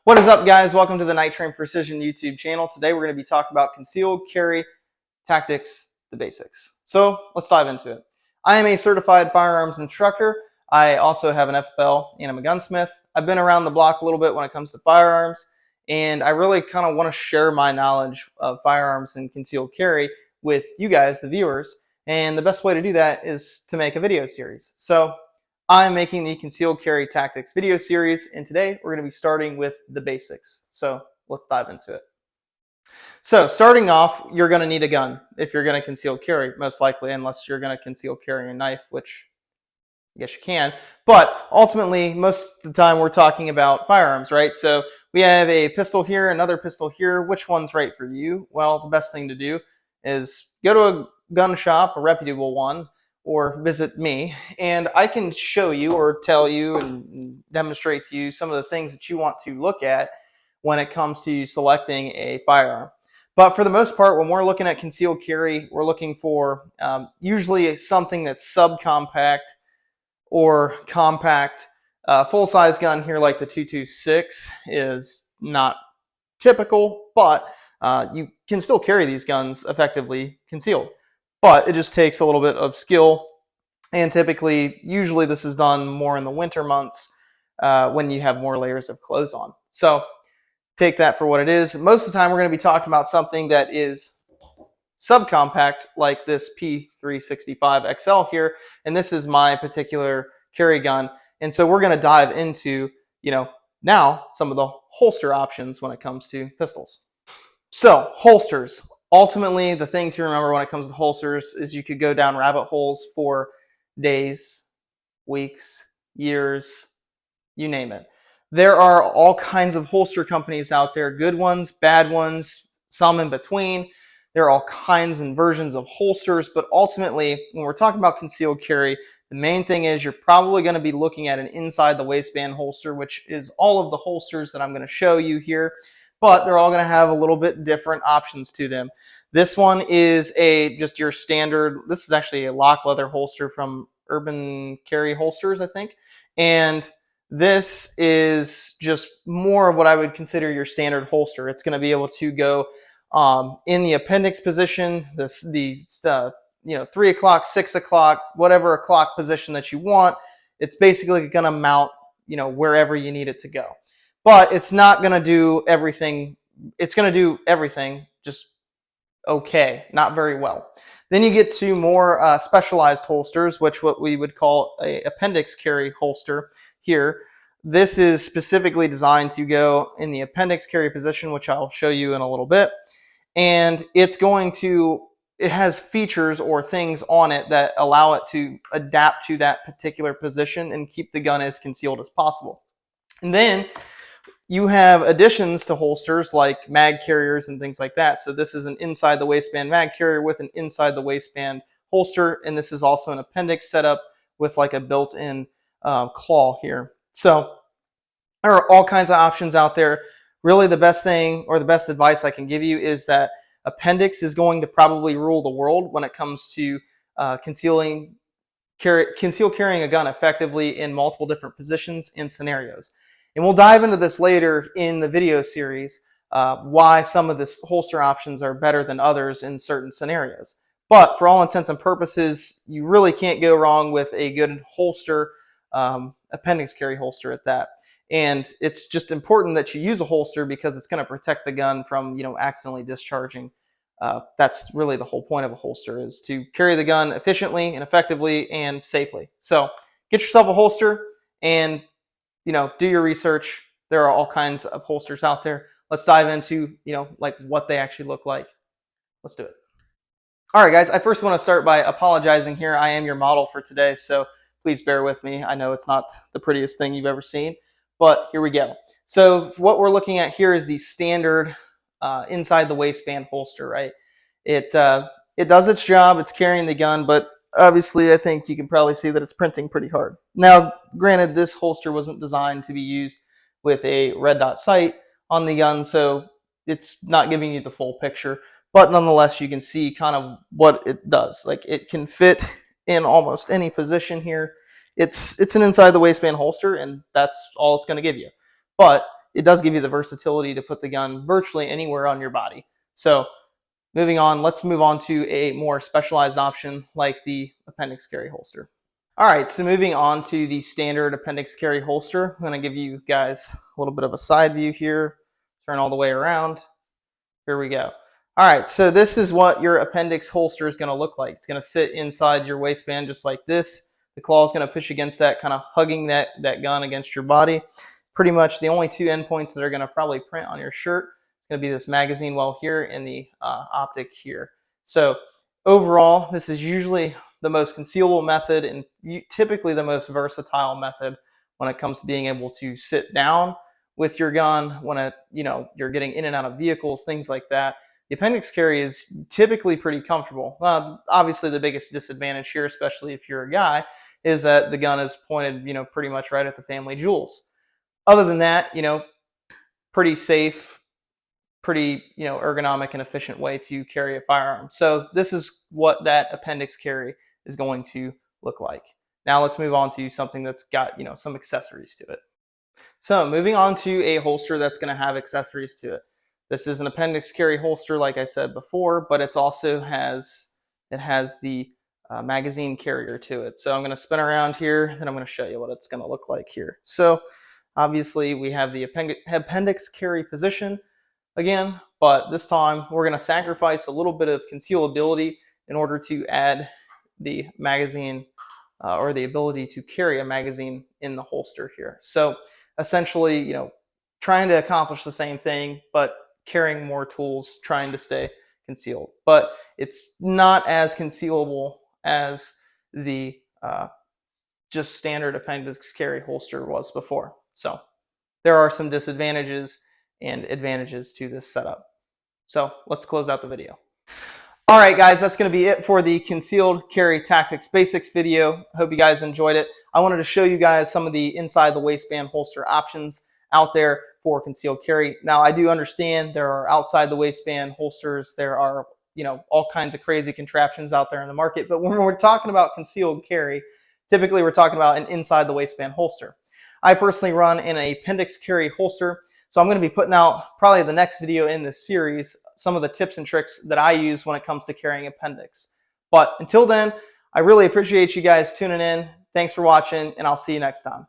What is up, guys? Welcome to the Nighttrain Precision YouTube channel. Today we're going to be talking about concealed carry tactics, the basics. So let's dive into it. I am a certified firearms instructor. I also have an FFL and I'm a gunsmith. I've been around the block a little bit when it comes to firearms, and I really kind of want to share my knowledge of firearms and concealed carry with you guys, the viewers. And the best way to do that is to make a video series. So I'm making the Concealed Carry Tactics video series, and today we're going to be starting with the basics. So let's dive into it. So starting off, you're going to need a gun if you're going to conceal carry, most likely, unless you're going to conceal carry a knife, which I guess you can. But ultimately, most of the time we're talking about firearms, right? So we have a pistol here, another pistol here. Which one's right for you? Well, the best thing to do is go to a gun shop, a reputable one, or visit me, and I can show you or tell you and demonstrate to you some of the things that you want to look at when it comes to selecting a firearm. But for the most part, when we're looking at concealed carry, we're looking for usually something that's subcompact or compact. Full-size gun here like the 226 is not typical, but you can still carry these guns effectively concealed. But it just takes a little bit of skill, and usually this is done more in the winter months when you have more layers of clothes on. So take that for what it is. Most of the time we're going to be talking about something that is subcompact, like this P365 XL here, and this is my particular carry gun. And so we're going to dive into, now some of the holster options when it comes to pistols. So holsters. Ultimately, the thing to remember when it comes to holsters is you could go down rabbit holes for days, weeks, years, you name it. There are all kinds of holster companies out there, good ones, bad ones, some in between. There are all kinds and versions of holsters, but ultimately, when we're talking about concealed carry, the main thing is you're probably going to be looking at an inside the waistband holster, which is all of the holsters that I'm going to show you here, but they're all going to have a little bit different options to them. This one is just your standard. This is actually a lock leather holster from Urban Carry Holsters, I think. And this is just more of what I would consider your standard holster. It's going to be able to go in the appendix position, the 3 o'clock, 6 o'clock, whatever o'clock position that you want. It's basically going to mount, wherever you need it to go. But it's not going to do everything. It's going to do everything just okay, not very well. Then you get to more specialized holsters, which what we would call a appendix carry holster here. This is specifically designed to go in the appendix carry position, which I'll show you in a little bit. And it has features or things on it that allow it to adapt to that particular position and keep the gun as concealed as possible. And then you have additions to holsters like mag carriers and things like that. So this is an inside the waistband mag carrier with an inside the waistband holster, and this is also an appendix setup with like a built-in claw here. So there are all kinds of options out there. Really the best thing or the best advice I can give you is that appendix is going to probably rule the world when it comes to conceal carrying a gun effectively in multiple different positions and scenarios. And we'll dive into this later in the video series, why some of the holster options are better than others in certain scenarios. But for all intents and purposes, you really can't go wrong with a good holster, appendix carry holster at that. And it's just important that you use a holster because it's going to protect the gun from, accidentally discharging. That's really the whole point of a holster, is to carry the gun efficiently and effectively and safely. So get yourself a holster and do your research. There are all kinds of holsters out there. Let's dive into, like what they actually look like. Let's do it. All right, guys, I first want to start by apologizing here. I am your model for today, so please bear with me. I know it's not the prettiest thing you've ever seen, but here we go. So what we're looking at here is the standard inside the waistband holster, right? It does its job. It's carrying the gun, but obviously I think you can probably see that it's printing pretty hard. Now, granted, this holster wasn't designed to be used with a red dot sight on the gun, so it's not giving you the full picture, but nonetheless you can see kind of what it does. Like, it can fit in almost any position here. It's an inside the waistband holster, and that's all it's going to give you. But it does give you the versatility to put the gun virtually anywhere on your body. So moving on, let's move on to a more specialized option like the appendix carry holster. All right, so moving on to the standard appendix carry holster, I'm going to give you guys a little bit of a side view here, turn all the way around. Here we go. All right, so this is what your appendix holster is going to look like. It's going to sit inside your waistband just like this. The claw is going to push against that, kind of hugging that gun against your body. Pretty much the only two endpoints that are going to probably print on your shirt is going to be this magazine well here and the optic here. So overall, this is usually the most concealable method and typically the most versatile method when it comes to being able to sit down with your gun when you're getting in and out of vehicles, things like that. The appendix carry is typically pretty comfortable. Obviously, the biggest disadvantage here, especially if you're a guy, is that the gun is pointed, pretty much right at the family jewels. Other than that, pretty safe, pretty, ergonomic and efficient way to carry a firearm. So this is what that appendix carry is going to look like. Now let's move on to something that's got, some accessories to it. So moving on to a holster that's going to have accessories to it. This is an appendix carry holster, like I said before, but it also has the magazine carrier to it. So I'm going to spin around here, and I'm going to show you what it's going to look like here. So obviously we have the appendix carry position again, but this time we're going to sacrifice a little bit of concealability in order to add the magazine or the ability to carry a magazine in the holster here. So essentially, trying to accomplish the same thing, but carrying more tools, trying to stay concealed. But it's not as concealable as the just standard appendix carry holster was before. So there are some disadvantages and advantages to this setup. So let's close out the video. All right, guys, that's going to be it for the Concealed Carry Tactics Basics video. I hope you guys enjoyed it. I wanted to show you guys some of the inside the waistband holster options out there for concealed carry. Now, I do understand there are outside the waistband holsters. There are, all kinds of crazy contraptions out there in the market. But when we're talking about concealed carry, typically we're talking about an inside the waistband holster. I personally run in an appendix carry holster. So I'm going to be putting out probably the next video in this series, some of the tips and tricks that I use when it comes to carrying appendix. But until then, I really appreciate you guys tuning in. Thanks for watching, and I'll see you next time.